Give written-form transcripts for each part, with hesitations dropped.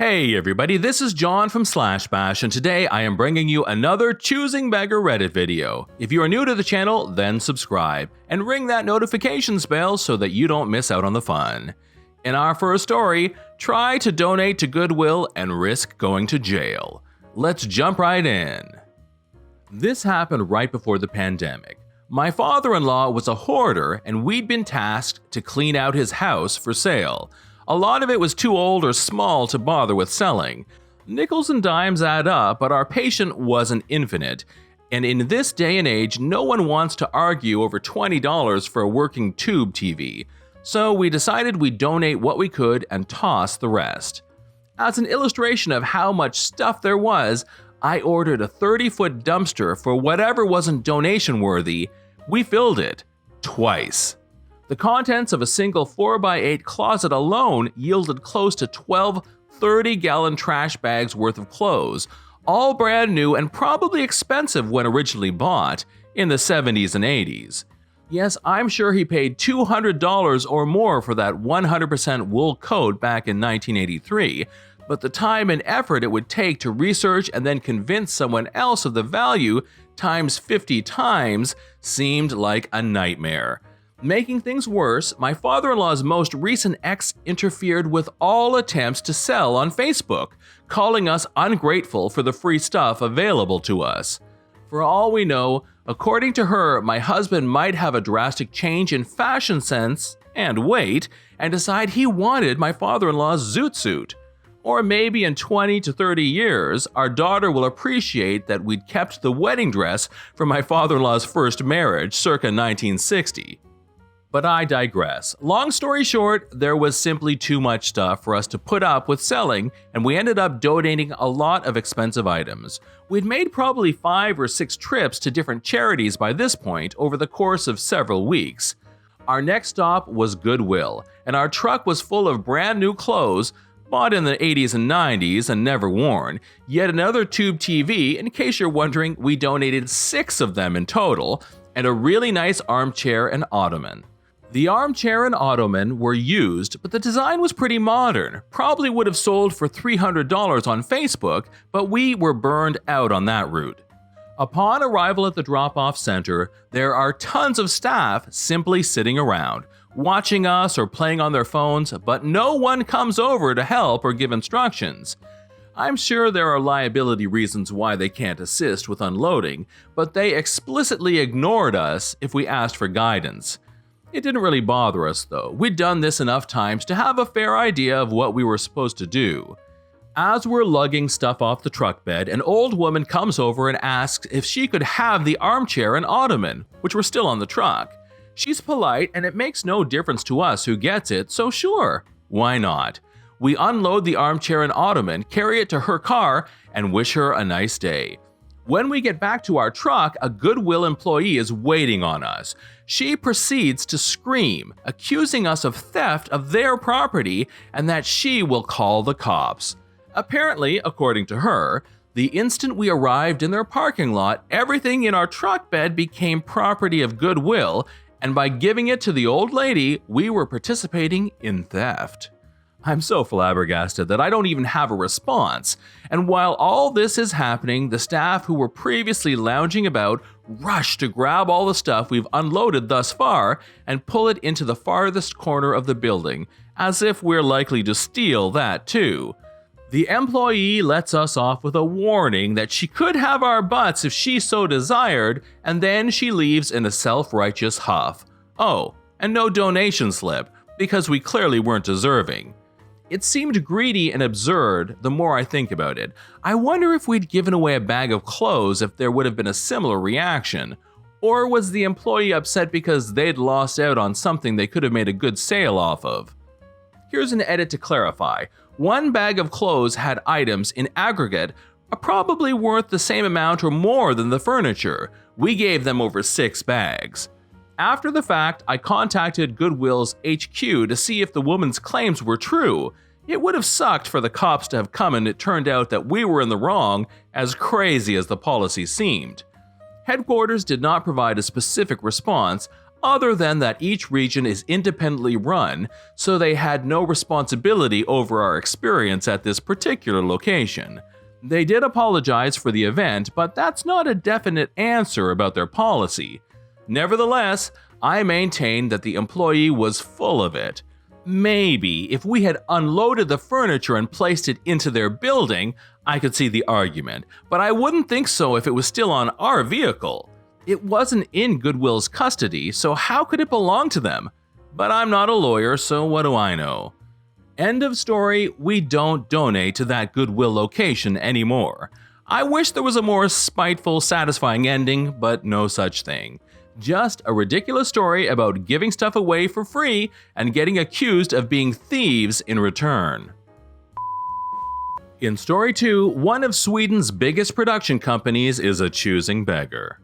Hey everybody, this is John from Slash Bash, and today I am bringing you another Choosing Beggar Reddit video. If you are new to the channel, then subscribe, and ring that notifications bell so that you don't miss out on the fun. In our first story, try to donate to Goodwill and risk going to jail. Let's jump right in. This happened right before the pandemic. My father-in-law was a hoarder, and we'd been tasked to clean out his house for sale. A lot of it was too old or small to bother with selling. Nickels and dimes add up, but our patient wasn't infinite. And in this day and age, no one wants to argue over $20 for a working tube TV. So we decided we'd donate what we could and toss the rest. As an illustration of how much stuff there was, I ordered a 30-foot dumpster for whatever wasn't donation worthy. We filled it twice. The contents of a single 4x8 closet alone yielded close to 12 30-gallon trash bags worth of clothes, all brand new and probably expensive when originally bought in the 70s and 80s. Yes, I'm sure he paid $200 or more for that 100% wool coat back in 1983, but the time and effort it would take to research and then convince someone else of the value times 50 times seemed like a nightmare. Making things worse, my father-in-law's most recent ex interfered with all attempts to sell on Facebook, calling us ungrateful for the free stuff available to us. For all we know, according to her, my husband might have a drastic change in fashion sense and weight and decide he wanted my father-in-law's zoot suit. Or maybe in 20 to 30 years, our daughter will appreciate that we'd kept the wedding dress from my father-in-law's first marriage circa 1960. But I digress. Long story short, there was simply too much stuff for us to put up with selling, and we ended up donating a lot of expensive items. We'd made probably 5 or 6 trips to different charities by this point over the course of several weeks. Our next stop was Goodwill, and our truck was full of brand new clothes, bought in the 80s and 90s and never worn. Yet another tube TV, in case you're wondering, we donated 6 of them in total, and a really nice armchair and ottoman. The armchair and ottoman were used, but the design was pretty modern. Probably would have sold for $300 on Facebook, but we were burned out on that route. Upon arrival at the drop-off center, there are tons of staff simply sitting around, watching us or playing on their phones, but no one comes over to help or give instructions. I'm sure there are liability reasons why they can't assist with unloading, but they explicitly ignored us if we asked for guidance. It didn't really bother us though. We'd done this enough times to have a fair idea of what we were supposed to do. As we're lugging stuff off the truck bed, an old woman comes over and asks if she could have the armchair and ottoman, which were still on the truck. She's polite and it makes no difference to us who gets it, so sure, why not? We unload the armchair and ottoman, carry it to her car, and wish her a nice day. When we get back to our truck, a Goodwill employee is waiting on us. She proceeds to scream, accusing us of theft of their property and that she will call the cops. Apparently, according to her, the instant we arrived in their parking lot, everything in our truck bed became property of Goodwill, and by giving it to the old lady, we were participating in theft. I'm so flabbergasted that I don't even have a response. And while all this is happening, the staff who were previously lounging about rush to grab all the stuff we've unloaded thus far and pull it into the farthest corner of the building, as if we're likely to steal that too. The employee lets us off with a warning that she could have our butts if she so desired, and then she leaves in a self-righteous huff. Oh, and no donation slip, because we clearly weren't deserving. It seemed greedy and absurd the more I think about it. I wonder if we'd given away a bag of clothes if there would have been a similar reaction. Or was the employee upset because they'd lost out on something they could have made a good sale off of? Here's an edit to clarify. One bag of clothes had items in aggregate probably worth the same amount or more than the furniture. We gave them over 6 bags. After the fact, I contacted Goodwill's HQ to see if the woman's claims were true. It would have sucked for the cops to have come and it turned out that we were in the wrong, as crazy as the policy seemed. Headquarters did not provide a specific response. other than that each region is independently run, so they had no responsibility over our experience at this particular location. They did apologize for the event, but that's not a definite answer about their policy. Nevertheless, I maintain that the employee was full of it. Maybe if we had unloaded the furniture and placed it into their building, I could see the argument, but I wouldn't think so if it was still on our vehicle. It wasn't in Goodwill's custody, so how could it belong to them? But I'm not a lawyer, so what do I know? End of story, we don't donate to that Goodwill location anymore. I wish there was a more spiteful, satisfying ending, but no such thing. Just a ridiculous story about giving stuff away for free and getting accused of being thieves in return. In story 2, one of Sweden's biggest production companies is a choosing beggar.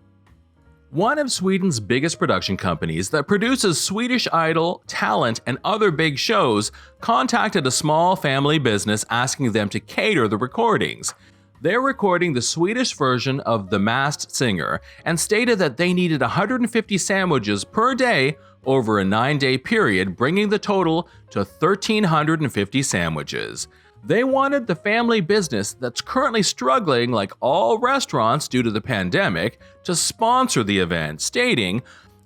One of Sweden's biggest production companies that produces Swedish Idol, Talent, and other big shows contacted a small family business asking them to cater the recordings. They're recording the Swedish version of The Masked Singer and stated that they needed 150 sandwiches per day over a 9-day period, bringing the total to 1,350 sandwiches. They wanted the family business that's currently struggling like all restaurants due to the pandemic to sponsor the event, stating,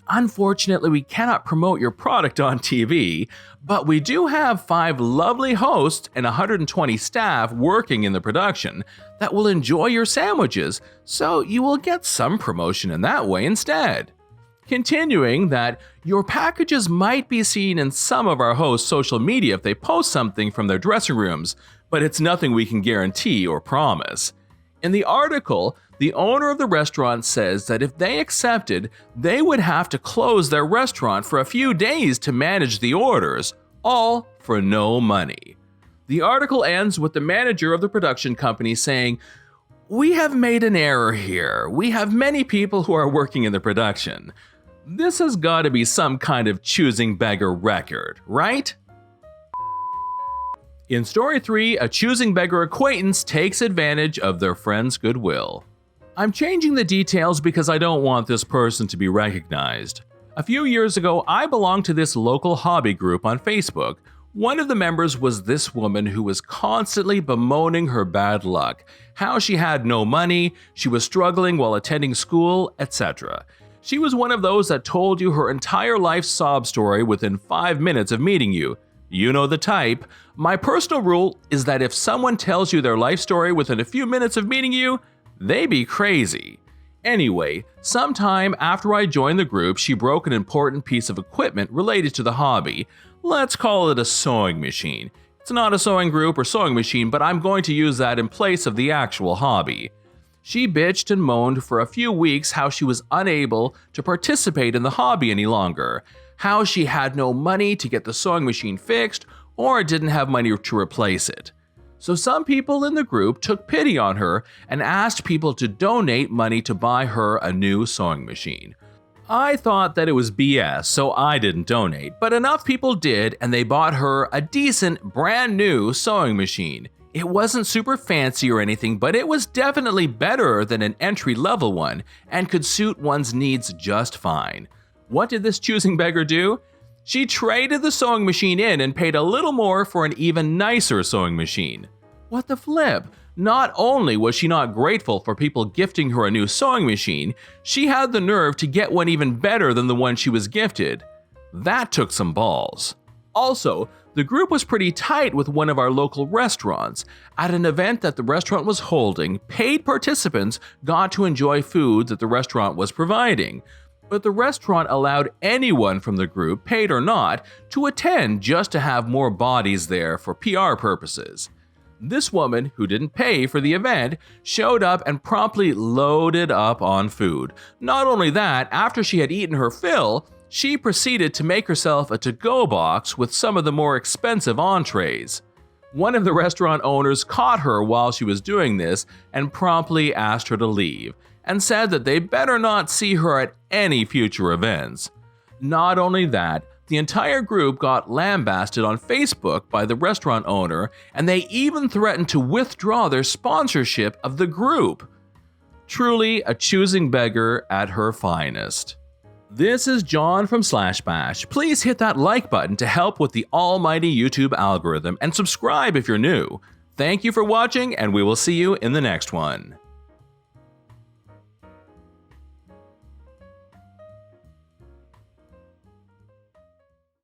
"Unfortunately, we cannot promote your product on TV, but we do have 5 lovely hosts and 120 staff working in the production that will enjoy your sandwiches, so you will get some promotion in that way instead." Continuing that your packages might be seen in some of our hosts' social media if they post something from their dressing rooms, but it's nothing we can guarantee or promise. In the article, the owner of the restaurant says that if they accepted, they would have to close their restaurant for a few days to manage the orders, all for no money. The article ends with the manager of the production company saying, "We have made an error here. We have many people who are working in the production. This has got to be some kind of choosing beggar record, right?" In story 3, a choosing beggar acquaintance takes advantage of their friend's goodwill. I'm changing the details because I don't want this person to be recognized. A few years ago, I belonged to this local hobby group on Facebook. One of the members was this woman who was constantly bemoaning her bad luck, how she had no money, she was struggling while attending school, etc. She was one of those that told you her entire life sob story within 5 minutes of meeting you. You know the type. My personal rule is that if someone tells you their life story within a few minutes of meeting you, they be crazy. Anyway, sometime after I joined the group, she broke an important piece of equipment related to the hobby. Let's call it a sewing machine. It's not a sewing group or sewing machine, but I'm going to use that in place of the actual hobby. She bitched and moaned for a few weeks how she was unable to participate in the hobby any longer, how she had no money to get the sewing machine fixed or didn't have money to replace it. So some people in the group took pity on her and asked people to donate money to buy her a new sewing machine. I thought that it was BS, so I didn't donate, but enough people did and they bought her a decent, brand new sewing machine. It wasn't super fancy or anything, but it was definitely better than an entry-level one and could suit one's needs just fine. What did this choosing beggar do? She traded the sewing machine in and paid a little more for an even nicer sewing machine. What the flip? Not only was she not grateful for people gifting her a new sewing machine, she had the nerve to get one even better than the one she was gifted. That took some balls. Also, the group was pretty tight with one of our local restaurants. At an event that the restaurant was holding, paid participants got to enjoy food that the restaurant was providing. But the restaurant allowed anyone from the group, paid or not, to attend just to have more bodies there for PR purposes. This woman, who didn't pay for the event, showed up and promptly loaded up on food. Not only that, after she had eaten her fill, she proceeded to make herself a to-go box with some of the more expensive entrees. One of the restaurant owners caught her while she was doing this and promptly asked her to leave, and said that they better not see her at any future events. Not only that, the entire group got lambasted on Facebook by the restaurant owner, and they even threatened to withdraw their sponsorship of the group. Truly a choosing beggar at her finest. This is John from /bash. Please hit that like button to help with the almighty YouTube algorithm and subscribe if you're new. Thank you for watching, and we will see you in the next one.